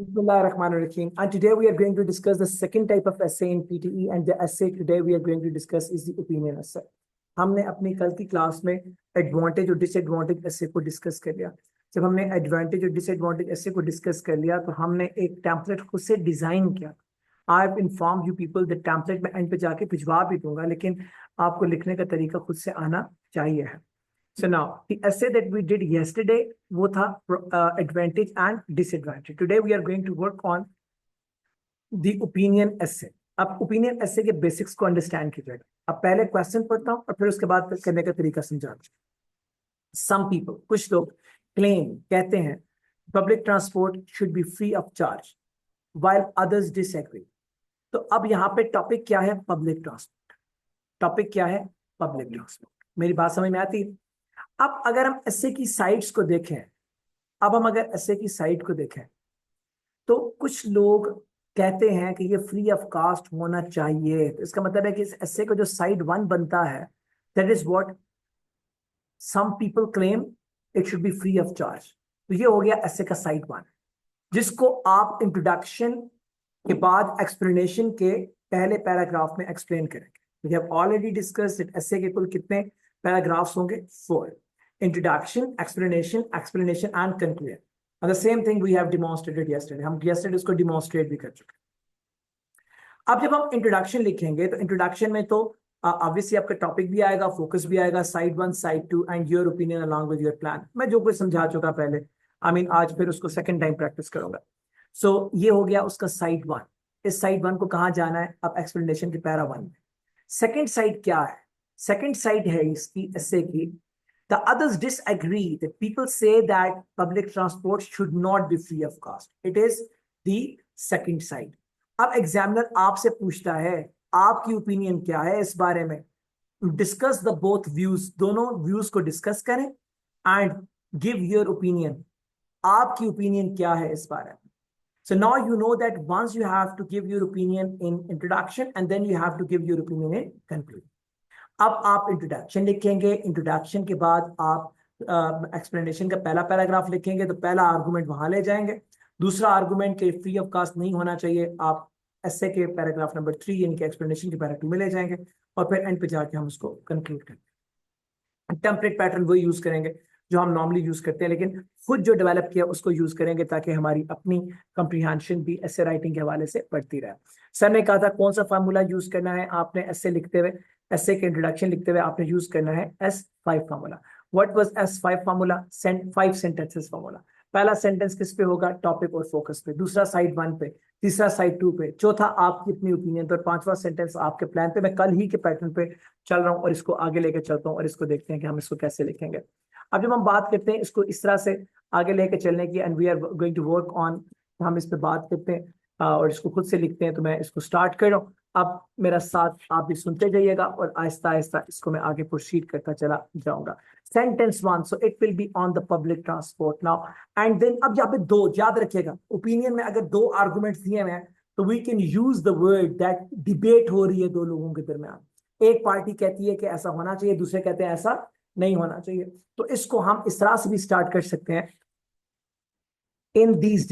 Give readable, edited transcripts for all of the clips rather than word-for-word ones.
Bismillahirrahmanirrahim. And today we are going to discuss the second type of essay in PTE, and the essay today we are going to discuss is the opinion essay. हमने अपनी कल की class में advantage और disadvantage essay को discuss कर लिया। जब हमने एडवांटेज और डिसएडवांटेज essay को डिस्कस कर लिया तो हमने एक टेम्पलेट खुद से डिजाइन किया। I have inform you people the template में एंड पे जाके भिजवा भी दूंगा, लेकिन आपको लिखने का तरीका खुद से आना चाहिए है। So now the essay that we did yesterday वो था advantage and disadvantage. Today we are going to work on the opinion essay. अब opinion essay के basics को understand कीजिएगा। अब पहले question पढ़ता हूँ और फिर उसके बाद करने का तरीका समझाता हूँ। Some people, कुछ लोग claim कहते हैं public transport should be free of charge, while others disagree. तो अब यहाँ पे टॉपिक क्या है? Public transport. टॉपिक क्या है? Public transport. मेरी बात समझ में आती है? अब अगर हम एसे की साइट्स को देखें, अगर एसे की साइट को देखें तो कुछ लोग कहते हैं कि ये फ्री ऑफ कॉस्ट होना चाहिए। तो इसका मतलब है कि इस एसे को जो साइट 1 बनता है, that is what some people claim it should be free of charge. तो ये हो गया एसे का साइट 1, जिसको आप इंट्रोडक्शन के बाद एक्सप्लेनेशन के पहले पैराग्राफ में एक्सप्लेन करेंगे। We have already discussed it. Essay के कुल कितने पैराग्राफ्स होंगे? 4. Introduction, explanation, and conclusion. And the same thing we have demonstrated yesterday. हम yesterday इसको demonstrate भी कर चुके हैं। अब जब हम introduction लिखेंगे तो introduction में तो obviously आपका topic भी आएगा, focus भी आएगा, side 1, side 2 and your opinion along with your plan. मैं जो कुछ समझा चुका पहले, आज फिर उसको second time practice करूंगा। So ये हो गया उसका side 1। इस side 1 को कहाँ जाना है? अब explanation के पैरा 1 में। Second side क्या है? Second side है इसकी essay की The others disagree, that people say that public transport should not be free of cost. It is the second side. अब एग्जामिनर आपसे पूछता है आपकी ओपिनियन क्या है इस बारे में। डिस्कस द बोथ व्यूज, दोनों व्यूज को डिस्कस करें एंड गिव योर ओपिनियन। आपकी ओपिनियन क्या है इस बारे में? So now you know that once you have to give your opinion in introduction and then you have to give your opinion in conclusion. अब आप इंट्रोडक्शन लिखेंगे, इंट्रोडक्शन के बाद आप एक्सप्लेनेशन का पहला पैराग्राफ लिखेंगे तो पहला आर्गुमेंट वहां ले जाएंगे। दूसरा आर्गुमेंट के फ्री ऑफ कॉस्ट नहीं होना चाहिए, आप एसे के पैराग्राफ नंबर 3 यानी कि एक्सप्लेनेशन के पैराग्राफ 2 में ले जाएंगे और फिर एंड पे जाके हम उसको कंक्लूड करेंगे। टेम्पलेट पैटर्न वो यूज करेंगे जो हम नॉर्मली यूज करते हैं, लेकिन खुद जो डेवलप किया उसको यूज करेंगे ताकि हमारी अपनी कंप्रीहेंशन भी एसे राइटिंग के हवाले से बढ़ती रहे। सर ने कहा था कौन सा फार्मूला यूज करना है आपने एसे लिखते हुए, एसे के इंट्रोडक्शन लिखते हुए आपने यूज करना है S5 formula. What was S5 formula? 5 sentences formula. पहला सेंटेंस किस पे होगा? टॉपिक और फोकस पे। दूसरा साइड 1 पे, तीसरा साइड 2 पे, चौथा आपकी अपनी ओपिनियन पे, पांचवा सेंटेंस आपके प्लान पे। मैं कल ही के पैटर्न पे चल रहा हूँ और इसको आगे लेके चलता हूँ और इसको देखते हैं कि हम इसको कैसे लिखेंगे। अब जब हम बात करते हैं इसको इस तरह से आगे लेके चलने की, and we are going to work on, हम इस पे बात करते हैं और इसको खुद से लिखते हैं। तो मैं इसको स्टार्ट कर रहा हूँ, अब मेरा साथ आप भी सुनते जाइएगा और आहिस्ता आहिस्ता इसको मैं आगे प्रोसीड करता चला जाऊंगा। Sentence 1, so it will be on the public transport now and then. अब यहाँ पे 2 याद रखिएगा, ओपिनियन में अगर 2 आर्गुमेंट्स दिए हुए हैं तो we can use the word that debate हो रही है 2 लोगों के दरमियान। एक पार्टी कहती है कि ऐसा होना चाहिए, दूसरे कहते हैं ऐसा नहीं होना चाहिए। तो इसको हम इस तरह से भी स्टार्ट कर सकते हैं, इन दीज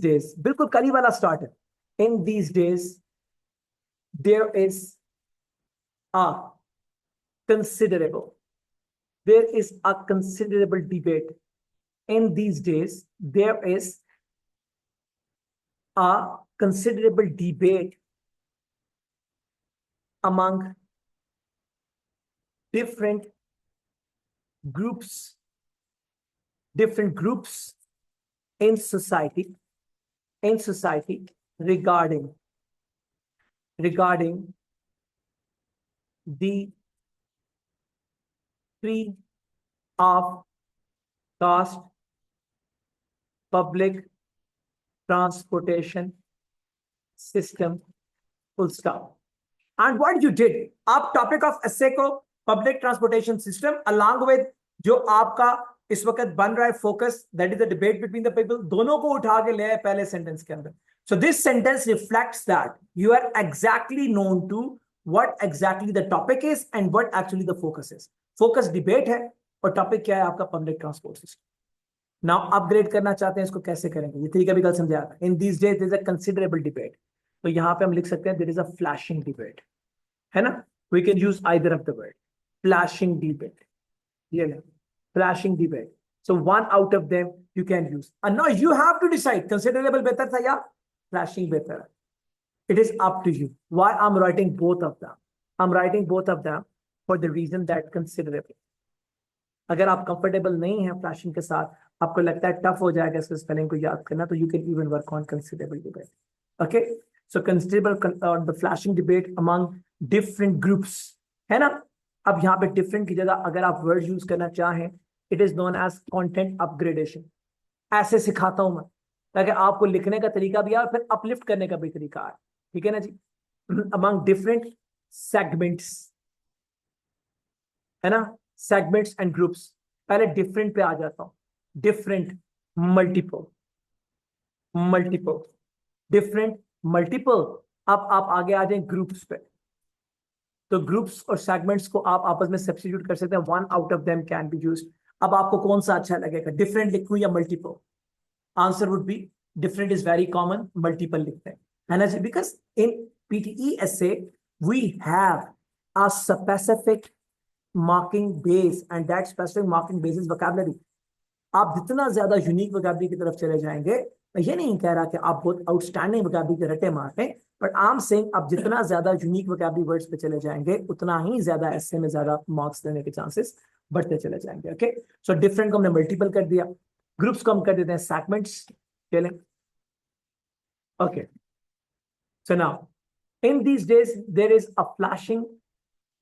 डेज, बिल्कुल कली वाला स्टार्ट है। In these days, there is a considerable debate. In these days, there is a considerable debate among different groups in society regarding the free of cost public transportation system, full stop. And what you did, आप topic of एसे को public transportation system along with जो आपका इस वक्त बन रहा है focus, that is the debate between the people, दोनों को उठा के ले आए पहले सेंटेंस के अंदर। So this sentence reflects that you are exactly known to what exactly the topic is and what actually the focus is. Focus debate है और topic क्या है आपका? public transport system. Now upgrade करना चाहते हैं, इसको कैसे करेंगे, ये तरीका भी कल समझाया था। In these days there is a considerable debate, तो यहाँ पे हम लिख सकते हैं there is a flashing debate, है ना। We can use either of the word, flashing debate, ये ले, flashing debate. So one out of them you can use, and now you have to decide considerable बेहतर था या flashing बेहतर है। It is up to you. Why I'm writing both of them? I'm writing both of them for the reason that considerable. अगर आप comfortable नहीं है flashing के साथ, आपको लगता है टफ हो जाएगा इसके स्पेलिंग को याद करना, तो you can even work on considerable debate. Okay, so considerable और the flashing debate among different groups, है ना। अब यहाँ पे डिफरेंट की जगह अगर आप वर्ड यूज करना चाहें, it is known as content upgradation. ऐसे सिखाता हूं मैं, ताकि आपको लिखने का तरीका भी आए और फिर अपलिफ्ट करने का भी तरीका आए, ठीक है ना जी। अमंग डिफरेंट सेगमेंट्स, है ना, सेगमेंट्स एंड ग्रुप्स। पहले डिफरेंट पे आ जाता हूं, different, multiple, multiple, different, multiple. अब आप आगे आ जाए ग्रुप्स पे, तो ग्रुप्स और सेगमेंट्स को आप आपस में सब्स्टिट्यूट कर सकते हैं, one out of them can be used. अब आपको कौन सा अच्छा लगेगा, डिफरेंट लिखूं या multiple? Answer would be different is very common, multiple लिखते हैं, है ना जी। Because in PTE essay we have a specific marking base, and that specific marking base is vocabulary. आप जितना ज्यादा यूनिक वोकैबुलरी की तरफ चले जाएंगे, मैं ये नहीं कह रहा कि आप बहुत आउटस्टैंडिंग वोकैबुलरी के रटे मारते, बट आई एम सेइंग आप जितना ज्यादा यूनिक वोकैबुलरी वर्ड्स पे चले जाएंगे, उतना ही ज्यादा ऐसे में ज्यादा मार्क्स देने के चांसेस बढ़ते चले जाएंगे। ओके, सो डिफरेंट को हमने मल्टीपल कर दिया, ग्रुप्स को हम कर देते हैं सेगमेंट्स। चलें, okay, so now in these days there is a flashing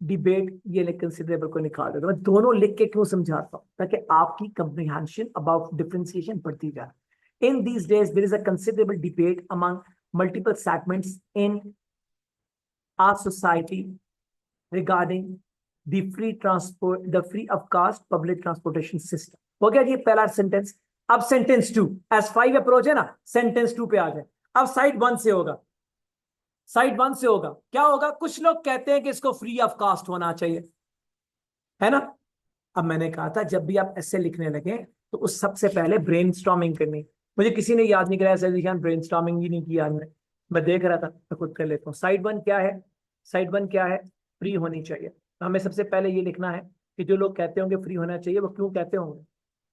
debate. ये कंसिडरेबल को निकाल देता हूं, मैं दोनों लिख के क्यों समझाता हूं, ताकि आपकी कंप्रीहेंशन अबाउट डिफरेंशिएशन बढ़ती जाए। In these days there is a considerable debate among multiple segments in our society regarding the free of cost public transportation system। हो गया ये पहला सेंटेंस। अब सेंटेंस टू, S5 अप्रोच है ना, सेंटेंस टू पे आ जाए। अब साइड वन से होगा, साइड वन से होगा, क्या होगा, कुछ लोग कहते हैं कि इसको फ्री ऑफ कॉस्ट होना चाहिए, है ना। अब मैंने कहा था जब भी आप ऐसे लिखने लगे, तो उस सबसे पहले ब्रेनस्टॉर्मिंग करनी। मुझे किसी ने याद नहीं कराया सर, ब्रेनस्टॉर्मिंग ही नहीं किया आज मैं देख रहा था, मैं खुद कर लेता हूँ। साइड वन क्या है, साइड वन क्या है, फ्री होनी चाहिए। तो हमें सबसे पहले ये लिखना है कि जो लोग कहते होंगे फ्री होना चाहिए, वो क्यों कहते होंगे।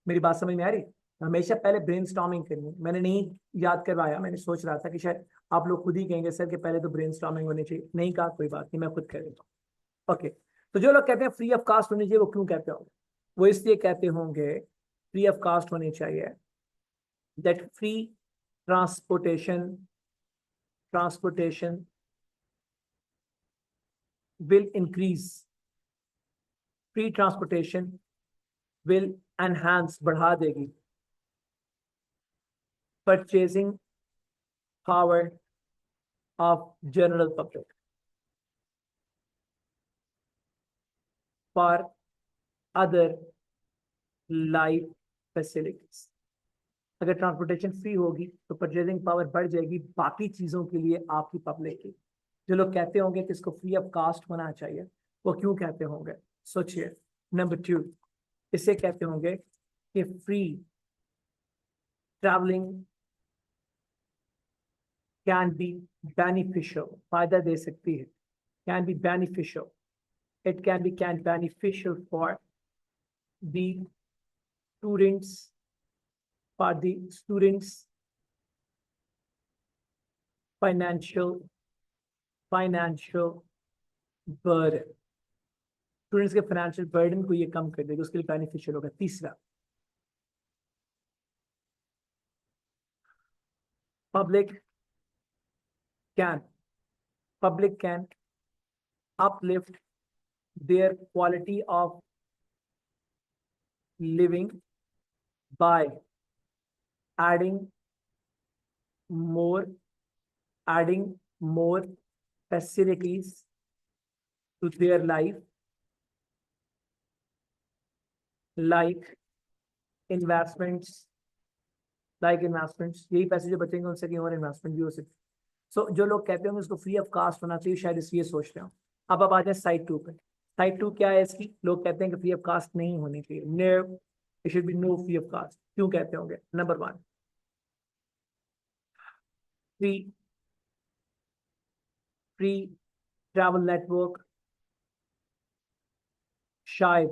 मेरी बात समझ में आ रही? हमेशा पहले ब्रेनस्टॉर्मिंग करनी है। मैंने नहीं याद करवाया, मैंने सोच रहा था कि शायद आप लोग खुद ही कहेंगे सर कि पहले तो ब्रेनस्टॉर्मिंग होनी चाहिए, नहीं कहा, कोई बात नहीं, मैं खुद कर देता हूँ। ओके, तो जो लोग कहते हैं फ्री ऑफ कास्ट होनी चाहिए, वो क्यों कहते होंगे? वो इसलिए कहते होंगे फ्री ऑफ कास्ट होनी चाहिए, that free transportation transportation will increase, free transportation will enhance, बढ़ा देगी purchasing power of general public for other life facilities। अगर ट्रांसपोर्टेशन फ्री होगी तो परचेजिंग पावर बढ़ जाएगी बाकी चीजों के लिए, आपकी पब्लिक की। जो लोग कहते होंगे कि इसको फ्री ऑफ कास्ट होना चाहिए, वो क्यों कहते होंगे, सोचिए। नंबर टू, इसे कहते होंगे कि free travelling can be beneficial, फायदा दे सकती है, can be beneficial, it can be beneficial for the students, for the students financial burden, students के फाइनेंशियल बर्डन को ये कम कर देगा, उसके लिए बेनिफिशियल होगा। तीसरा, public can public can uplift their quality of living by adding more adding more facilities to their life, like investments, यही पैसे जो बचेंगे उनसे कहीं और इन्वेस्टमेंट भी हो सकती। सो जो लोग कहते हैं इसको फ्री ऑफ कास्ट होना चाहिए, शायद इसलिए सोच रहे हो। अब आ जाए साइड टू पे। साइड टू क्या है इसकी, लोग कहते हैं कि फ्री ऑफ कास्ट नहीं होनी चाहिए। No, it should be no free of cost. क्यों कहते होंगे? Number 1, free free travel network शायद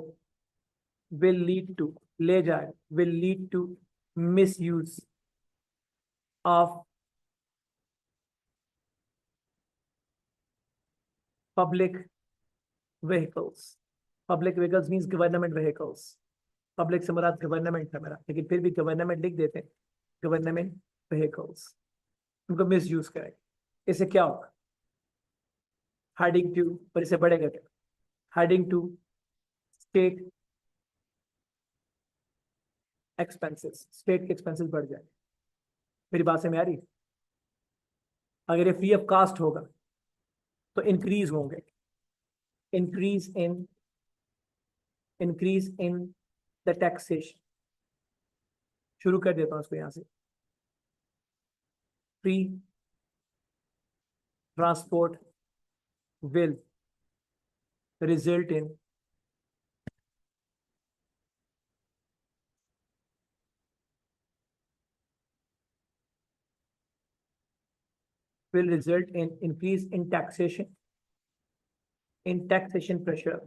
will lead to, ले जाए, will lead to misuse of public vehicles. Public vehicles means government vehicles. Public से मुराद गवर्नमेंट है मेरा, लेकिन फिर भी गवर्नमेंट लिख देते हैं, गवर्नमेंट vehicles, उनको मिसयूज करेंगे। इससे क्या होगा? हेडिंग टू, और इसे बढ़ेगा क्या? Heading to state expenses, state के एक्सपेंसेस बढ़ जाए। मेरी बात से में आ रही? अगर ये फ्री ऑफ कास्ट होगा तो इंक्रीज होंगे, इंक्रीज इन द टैक्सेशन। शुरू कर देता हूं इसको यहां से। Free transport will result in increase in taxation pressure,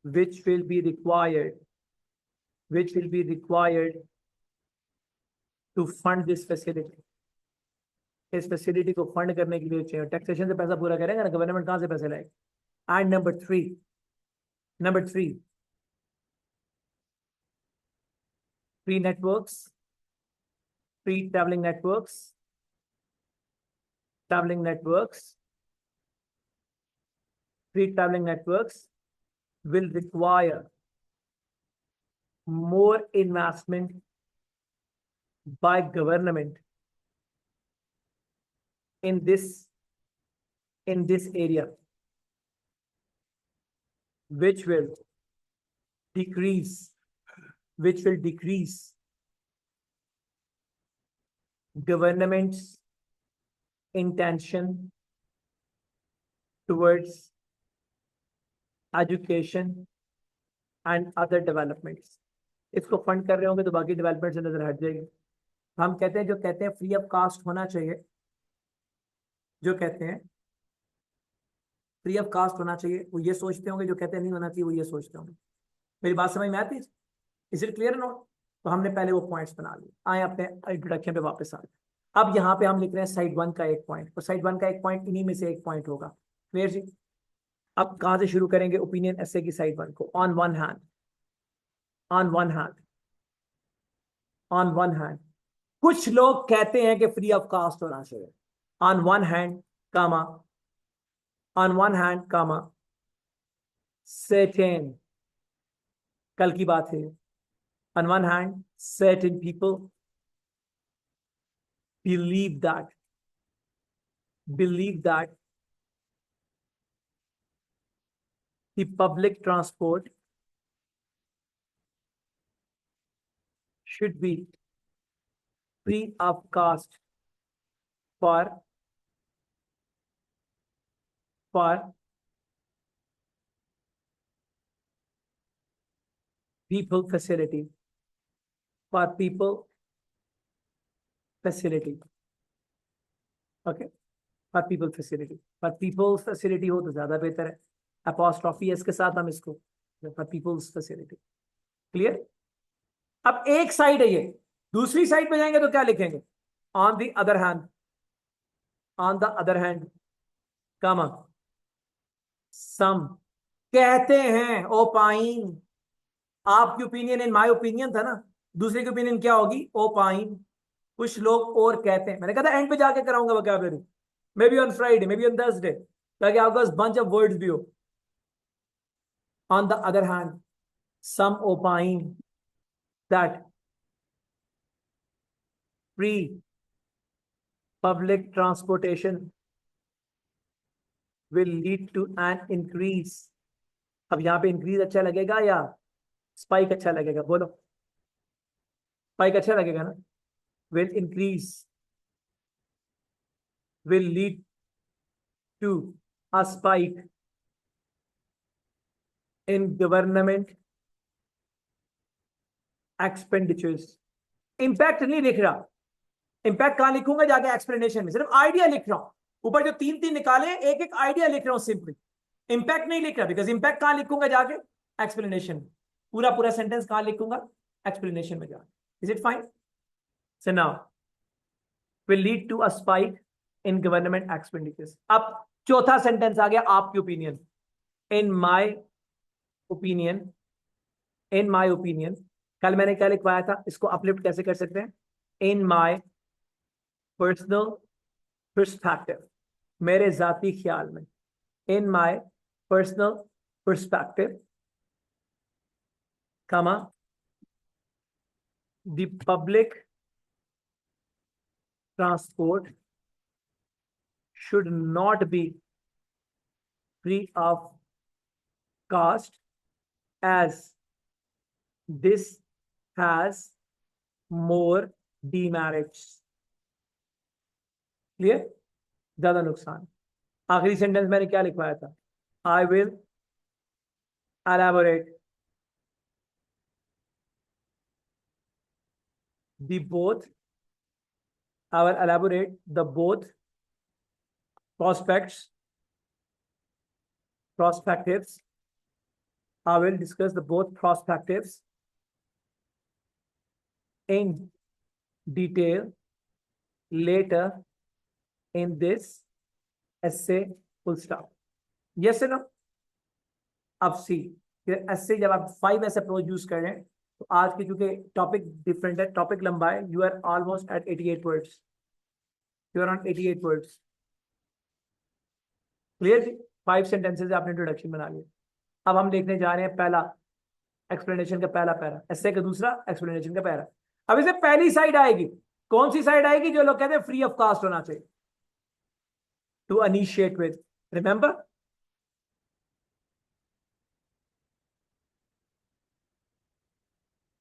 which will be required to fund this facility। इस फैसिलिटी को फंड करने के लिए चाहिए, टैक्सेशन से पैसा पूरा करेंगे ना, गवर्नमेंट कहां से पैसे लाएगी? And number three, free networks, free travelling networks will require more investment by government in this area, which will decrease government's intention towards education and other developments। इसको फंड कर रहे होंगे तो बाकी डेवलपमेंट से नजर हट जाएगी। हम कहते हैं, जो कहते हैं फ्री ऑफ कास्ट होना चाहिए, जो कहते हैं फ्री ऑफ कास्ट होना चाहिए, वो ये सोचते होंगे, जो कहते हैं नहीं होना चाहिए वो ये सोचते होंगे। मेरी बात समझ में आती है? Is it clear note? तो हमने पहले वो पॉइंट्स बना लिए। आए अपने इंट्रोडक्शन पे वापस आ गए। अब यहाँ पे हम लिख रहे हैं साइड 1 का एक पॉइंट, और साइड 1 का एक पॉइंट इन्हीं में से एक पॉइंट होगा। क्लियर जी? अब कहां से शुरू करेंगे ओपिनियन एसे की साइड 1 को? ऑन वन हैंड कुछ लोग कहते हैं कि फ्री ऑफ कास्ट होना चाहिए। On one hand comma certain, कल की बात है। on one hand certain people believe that the public transport should be free of cost for people facility, okay, for people facility हो तो ज्यादा बेहतर है। अपॉस्ट्रोफी एस के साथ हम इसको for people's facility। क्लियर? अब एक साइड है ये, दूसरी साइड पे जाएंगे तो क्या लिखेंगे? ऑन द अदर हैंड कामा सम कहते हैं ओपाइन। आपकी ओपिनियन इन माय ओपिनियन था ना, दूसरे की ओपिनियन क्या होगी? ओपाइन। कुछ लोग और कहते हैं, मैंने कहा था एंड पे जाके कराऊंगा vocabulary, may be on Friday, may be on Thursday, ताकि आपके पास बंच ऑफ वर्ड्स भी हो। On the other hand some opine that free public transportation will lead to an increase। अब यहां पे इंक्रीज अच्छा लगेगा या स्पाइक अच्छा लगेगा? बोलो, स्पाइक अच्छा लगेगा ना? will lead to a spike in government expenditures. Impact नहीं लिख रहा, इम्पैक्ट कहां लिखूंगा जाके एक्सप्लेनेशन में, सिर्फ आइडिया लिख रहा हूं, ऊपर जो तीन तीन निकाले एक एक आइडिया लिख रहा हूं सिंपली, इम्पैक्ट नहीं लिख रहा, बिकॉज इम्पैक्ट कहां लिखूंगा जाके एक्सप्लेनेशन में, पूरा पूरा सेंटेंस कहां लिखूंगा एक्सप्लेनेशन में जाके. Is it fine? So now will lead to a spike in government expenditures. अब चौथा सेंटेंस आ गया, आपकी opinion. In my opinion, in my opinion, कल मैंने क्या लिखवाया था, इसको अपलिफ्ट कैसे कर सकते हैं? In my personal perspective, मेरे जाती ख्याल में. In my personal perspective, comma, the public transport should not be free of cost as this has more demerits. Clear? ज्यादा नुकसान. आखिरी सेंटेंस मैंने क्या लिखवाया था? I will elaborate the both, I will elaborate the both prospectives. I will discuss the both perspectives in detail later in this essay. Full stop. Yes or no? अब सी, essay जब आप 5S अप्रोच यूज कर रहे हैं, तो आज की चूंकि टॉपिक डिफरेंट है, टॉपिक लंबा है, you are almost at 88 words, you are on 88 words. Clear जी? 5 सेंटेंसेस आपने इंट्रोडक्शन बना लिया. अब हम देखने जा रहे हैं पहला एक्सप्लेनेशन का पहला पैरा, एसे का दूसरा एक्सप्लेनेशन का पैरा. अब इसे पहली साइड आएगी, कौन सी साइड आएगी? जो लोग कहते हैं फ्री ऑफ कॉस्ट होना चाहिए. To initiate with, remember,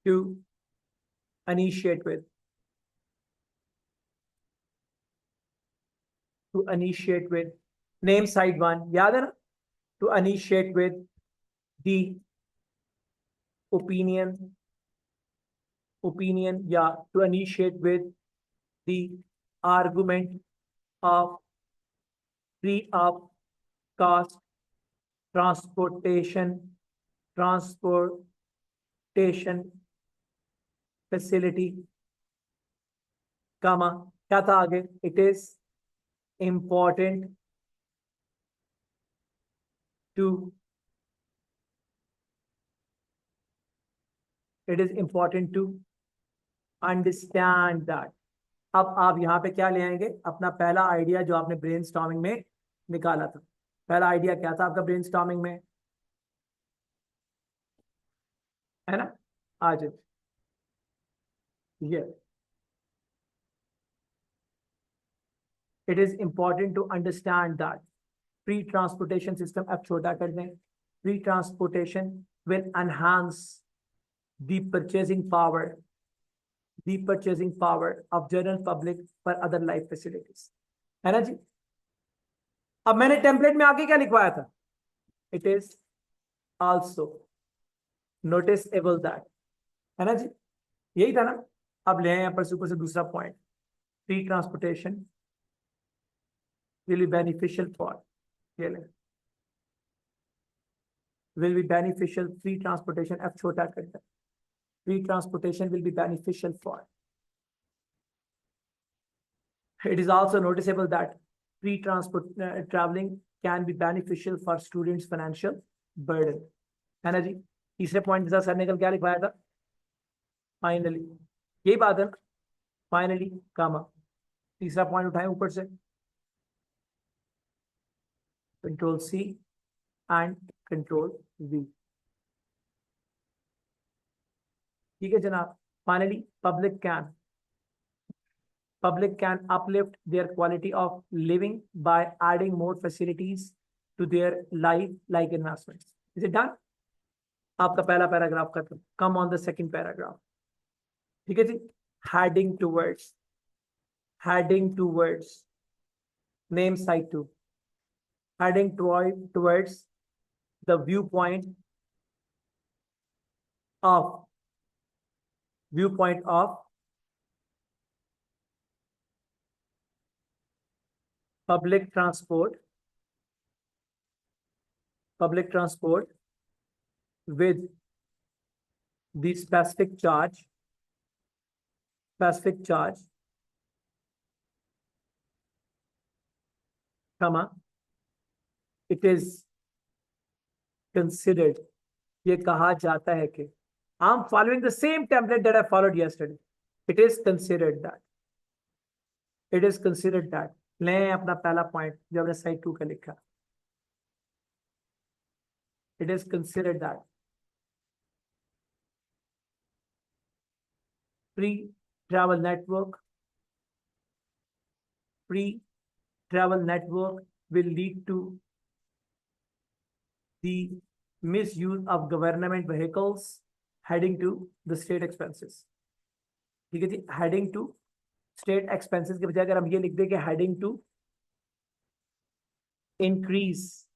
to initiate with, to initiate with, name side 1, याद है ना? To initiate with the opinion, yeah, to initiate with the argument of free of cost transportation facility, comma, क्या था आगे? It is important to understand that. अब आप यहां पे क्या ले आएंगे? अपना पहला आइडिया जो आपने ब्रेनस्टॉर्मिंग में निकाला था. पहला आइडिया क्या था आपका ब्रेनस्टॉर्मिंग में? है ना? आज ये it is important to understand that free transportation system, अब छोटा कर दें, free transportation will enhance the purchasing power of general public for other life facilities. है ना जी? अब मैंने टेम्पलेट में आगे क्या लिखवाया था? It is also noticeable that, है ना जी? यही था ना? अब ले आए ऊपर से दूसरा point, free transportation will be beneficial for, will be beneficial, free transportation, अब छोटा करता, free transportation will be beneficial for. It is also noticeable that free traveling can be beneficial for students' financial burden. है ना जी? तीसरे point sir ने कल क्या लिखवाया था? फाइनली, यही बात है ना? फाइनली कामा, तीसरा पॉइंट उठाएं ऊपर से, control C and control V. ठीक है जनाब. Finally public can uplift their quality of living by adding more facilities to their life like investments. Is it done? आपका पहला पैराग्राफ खत्म. Come on the second paragraph. ठीक है जी. heading towards name side 2, heading towards the viewpoint of viewpoint of public transport with the specific charge, comma, it is considered, ये कहा जाता है कि I'm following the same template that I followed yesterday. It is considered that. लें अपना पहला point जो हमने साइड 2 का लिखा. It is considered that free travel network will lead to the misuse of government vehicles heading to the state expenses. ठीक है जी, heading to state expenses के बजाय अगर हम ये लिख दें कि heading to increase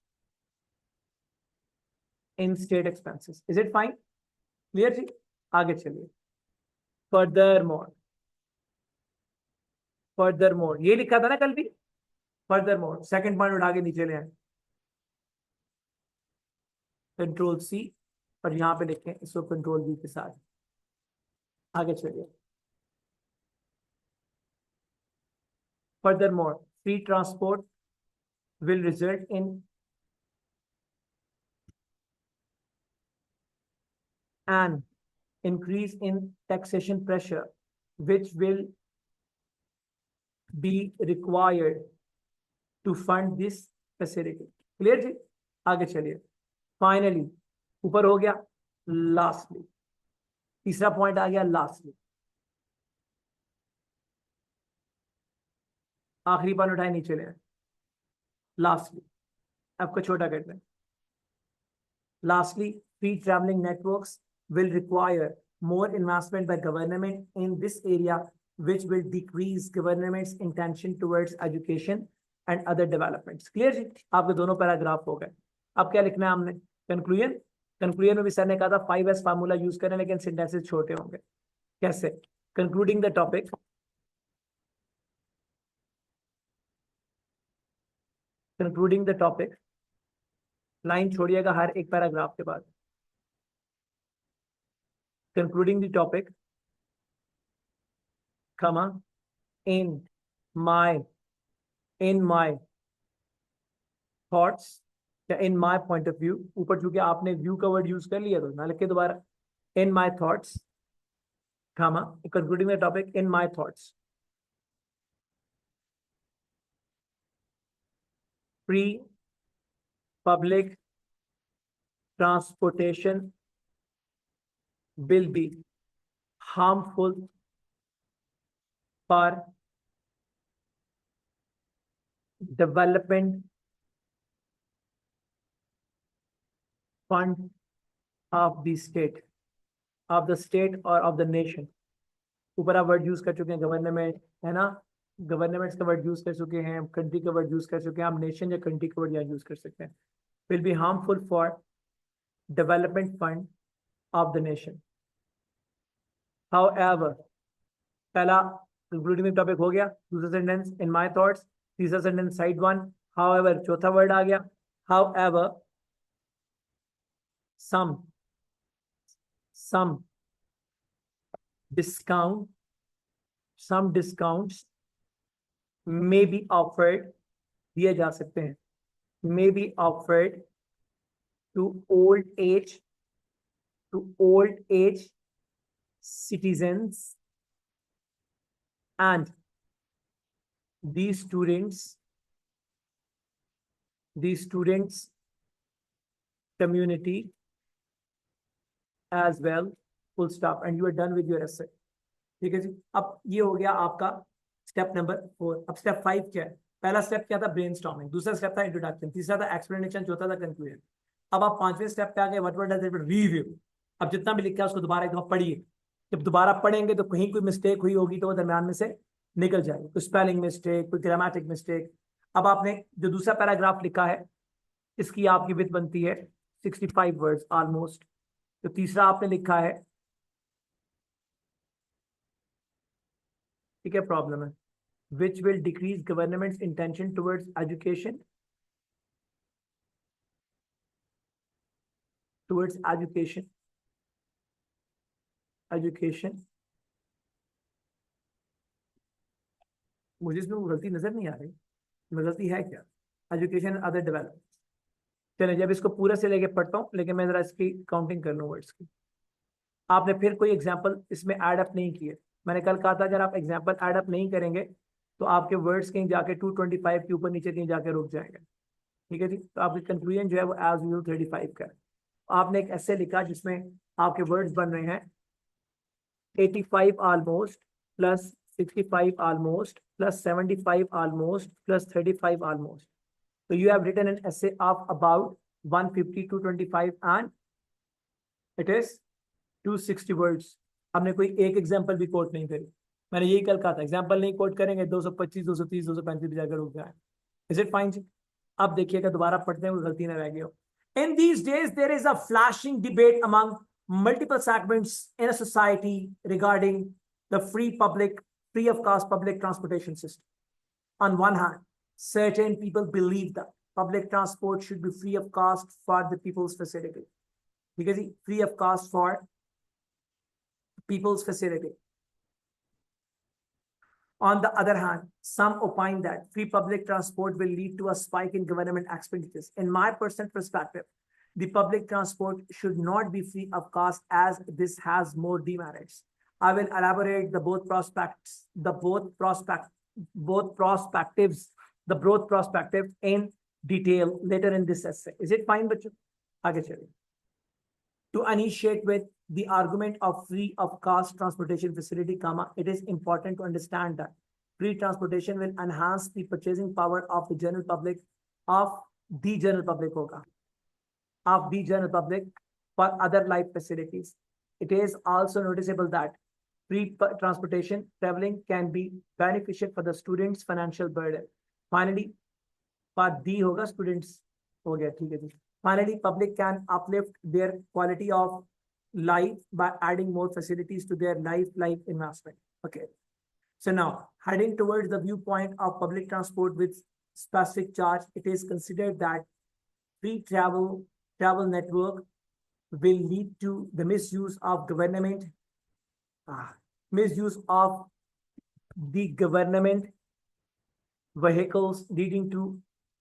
in state expenses. Is it fine? Clear जी? आगे चलिए. Furthermore, ये लिखा था ना कल भी. Furthermore, सेकंड पॉइंट उठा के नीचे ले आए. कंट्रोल सी और यहां पे लिखें इसको कंट्रोल वी के साथ. आगे चलिए. Furthermore, free transport will result in an increase in taxation pressure, which will be required to fund this facility. Clear जी? आगे चलिए. Finally, ऊपर हो गया. Lastly, तीसरा पॉइंट आ गया. Lastly, आखिरी पॉइंट उठाए नीचे ले. Lastly, आपको छोटा कर दें. Lastly, free traveling networks will require more investment by government in this area, which will decrease government's intention towards education and other developments. Clear जी? आपके दोनों पैराग्राफ हो गए. अब क्या लिखना है हमने? कंक्लूजन में भी सर ने कहा था 5S फार्मूला यूज करें, लेकिन सेंटेंसेस छोटे होंगे. कैसे? कंक्लूडिंग द टॉपिक, लाइन छोड़िएगा हर एक पैराग्राफ के बाद. Concluding the topic, comma, in my thoughts या in my point of view. ऊपर चूंकि आपने व्यू का वर्ड यूज कर लिया तो ना लिखे दोबारा. In my thoughts, comma, concluding the topic, in my thoughts, free public transportation will be harmful for development fund of the state or of the nation. ऊपर आप वर्ड यूज कर चुके हैं गवर्नमेंट, है ना? गवर्नमेंट्स का वर्ड यूज कर चुके हैं, कंट्री का वर्ड यूज कर चुके हैं, आप नेशन या कंट्री का वर्ड यहाँ यूज कर सकते हैं. Will be harmful for development fund of the nation. However, पहला concluding टॉपिक हो गया. दूसरा सेंटेंस in my thoughts. तीसरा सेंटेंस साइड 1. However, चौथा वर्ड आ गया. However, some discounts may be offered, दिए जा सकते हैं, may be offered to old age citizens and these students community as well. Full stop. And you are done with your essay. ठीक है जी. अब ये हो गया आपका स्टेप नंबर 4. अब स्टेप 5 क्या है? पहला स्टेप क्या था? ब्रेनस्टॉर्मिंग. दूसरा स्टेप था इंट्रोडक्शन. तीसरा था एक्सप्लेनेशन. चौथा था कंक्लूजन. अब आप 5वें स्टेप पे आ गए. What does it review. अब जितना भी लिखा है उसको दोबारा एक दफा पढ़िए. जब दोबारा पढ़ेंगे तो कहीं कोई मिस्टेक हुई होगी तो वो दरम्यान में से निकल जाएगी. कोई स्पेलिंग मिस्टेक, कोई ग्रामेटिक मिस्टेक. अब आपने जो दूसरा पैराग्राफ लिखा है इसकी आपकी विड्थ बनती है 65 वर्ड्स ऑलमोस्ट. तो तीसरा आपने लिखा है, ठीक है, प्रॉब्लम है, which will decrease government's intention towards education, towards education, education। मुझे इसमें वो गलती नजर नहीं आ रही, मैं गलती है क्या, एजुकेशन अदर डेवलपमेंट। चलिए जब इसको पूरा से लेके पढ़ता हूँ, लेकिन मैं जरा इसकी काउंटिंग कर लूँ वर्ड्स की। आपने फिर कोई एग्जाम्पल इसमें ऐड अप नहीं किए। मैंने कल कहा था अगर आप एग्जाम्पल ऐड अप नहीं करेंगे तो आपके वर्ड्स कहीं जाके 225 के ऊपर नीचे कहीं जाके रुक जाएंगे। ठीक है जी, तो आपकी कंक्लूजन जो है वो एज यूजुअल 35 का है। आपने एक ऐसे लिखा जिसमें आपके वर्ड्स बन रहे हैं 85 almost plus 65 almost plus 75 almost plus 35 almost. So you have written an essay of about 150 to 25 and it is 260 words। हमने कोई एक एग्जांपल भी कोट नहीं करी। मैंने यही कल कहा था एग्जांपल नहीं कोट करेंगे 225 230 235 भी जाकर रुक जाए। इज इट फाइन जी? अब देखिएगा दोबारा पढ़ते हैं, कोई गलती ना रह गई हो। In these days there is a flashing debate among multiple segments in a society regarding the free of cost public transportation system। On one hand, certain people believe that public transport should be free of cost for the people's facility, because free of cost for people's facility। On the other hand, some opine that free public transport will lead to a spike in government expenditures। In my personal perspective, the public transport should not be free of cost as this has more demerits। I will elaborate the both perspective in detail later in this essay। Is it fine बच्चों? आगे चलिए। To initiate with the argument of free of cost transportation facility, it is important to understand that free transportation will enhance the purchasing power of the general public, of the general public for other life facilities। It is also noticeable that free transportation traveling can be beneficial for the students' financial burden। Finally, part D होगा students हो गया, ठीक है जी। Finally, public can uplift their quality of life by adding more facilities to their life investment। Okay. So now, heading towards the viewpoint of public transport with specific charge, it is considered that free travel network will lead to the misuse of the government vehicles, leading to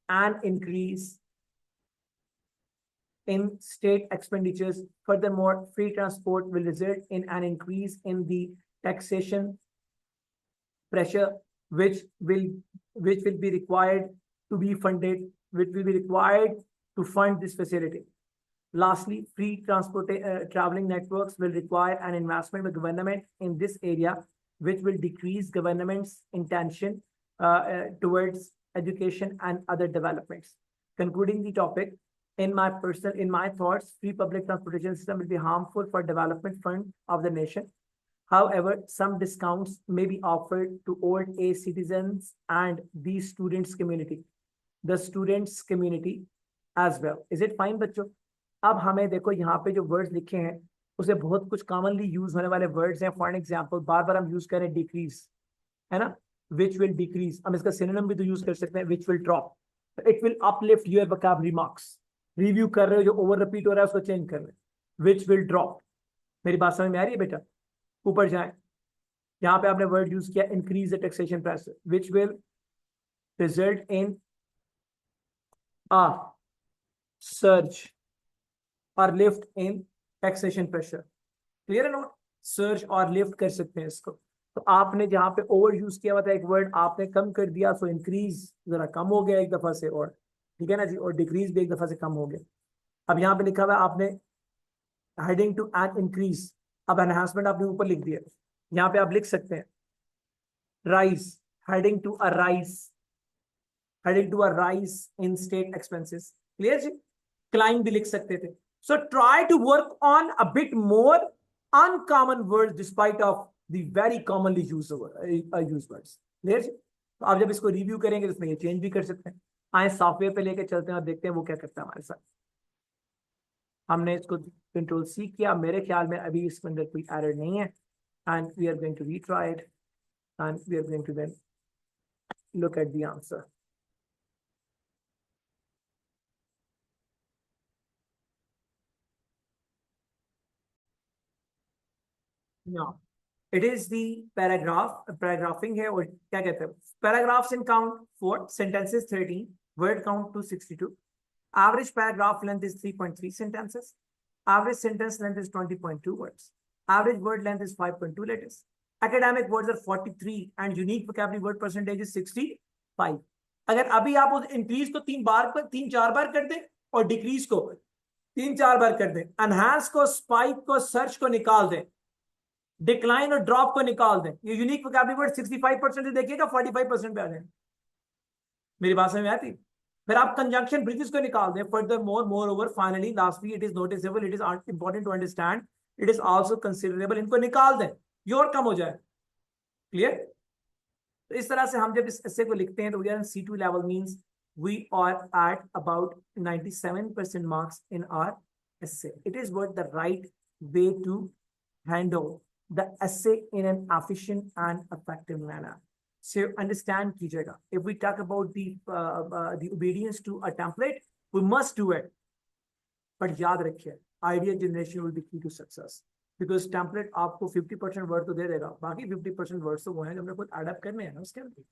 an increase in state expenditures। Furthermore, free transport will result in an increase in the taxation pressure, which will be required to fund this facility। Lastly, free traveling networks will require an investment by government in this area, which will decrease government's intention towards education and other developments। Concluding the topic, in my thoughts, free public transportation system will be harmful for development fund of the nation। However, some discounts may be offered to old age citizens and the students community as well। Is it fine बच्चों? अब हमें देखो यहाँ पे जो words लिखे हैं उसे बहुत कुछ कॉमनली यूज होने वाले वर्ड्स हैं। फॉर एग्जांपल बार बार हम यूज करें डिक्रीज, है ना, विच विल डिक्रीज। हम इसका सिनोनिम भी तो यूज कर सकते हैं, which will drop. It will uplift your vocabulary marks. Review कर रहे हो, जो ओवर रिपीट हो रहा है उसको चेंज कर रहे हैं। विच विल ड्रॉप, मेरी बात समझ में आ रही है बेटा? ऊपर जाए, यहाँ पे आपने वर्ड यूज किया increase the taxation pressure, which will result in a surge or lift in taxation pressure। Clear है नोट? सर्ज और लिफ्ट कर सकते हैं इसको। तो आपने जहां पे ओवर यूज किया हुआ था एक वर्ड आपने कम कर दिया, सो इंक्रीज जरा कम हो गया एक दफा से, और ठीक है ना जी, और डिक्रीज भी एक दफा से कम हो गया। अब यहाँ पे लिखा हुआ आपने हेडिंग टू एन इंक्रीज, अब एनहांसमेंट आपने ऊपर लिख दिया। यहाँ पे आप लिख सकते हैं rise, heading to a rise in state expenses। Clear जी? क्लाइंब भी लिख सकते थे। So try to work on a bit more uncommon words despite of the very commonly used words। Clear जी? तो आप जब इसको रिव्यू करेंगे तो इसमें ये चेंज भी कर सकते हैं। आए सॉफ्टवेयर पे लेके चलते हैं और देखते हैं वो क्या करता है हमारे साथ। हमने इसको कंट्रोल सी किया, मेरे ख्याल में अभी इसके अंदर कोई एरर नहीं है, and we are going to retry it and we are going to then look at the answer. Now, it is the paragraphing है, और क्या कहते हैं, paragraphs in count 4, sentences 13, word count 262. Average paragraph length is 3.3 sentences. Average sentence length is 20.2 words. Average word length is 5.2 letters. Academic words are 43 and unique vocabulary word percentage is 65. अगर अभी आप उस increase को 3-4 बार कर दें और decrease को 3-4 बार कर दें, एनहांस को, स्पाइक को, सर्च को निकाल दें, डिक्लाइन और ड्रॉप को निकाल दें, ये यूनिक वोकैबुलरी वर्ड 65% से देखिएगा 45% पे आ जाए। मेरी बात समझ में आती? फिर आप कंजंक्शन ब्रिजेस को निकाल दें, further more over finally lastly it is noticeable, it is important to understand, it is also considerable, इनको निकाल दें, ये और कम हो जाए। क्लियर? तो इस तरह से हम जब इस एसे को लिखते हैं तो we are in C2 level, means we are at about 97% marks in our essay. It is what the right way to handle the essay in an efficient and effective manner. So understand कीजिएगा. If we talk about the obedience to a template, we must do it. But याद रखिए, idea generation will be key to success. Because template आपको 50% word तो दे देगा, बाकी 50% words तो वो हैं जो हमने खुद एडप्ट करने हैं ना उसके अंदर.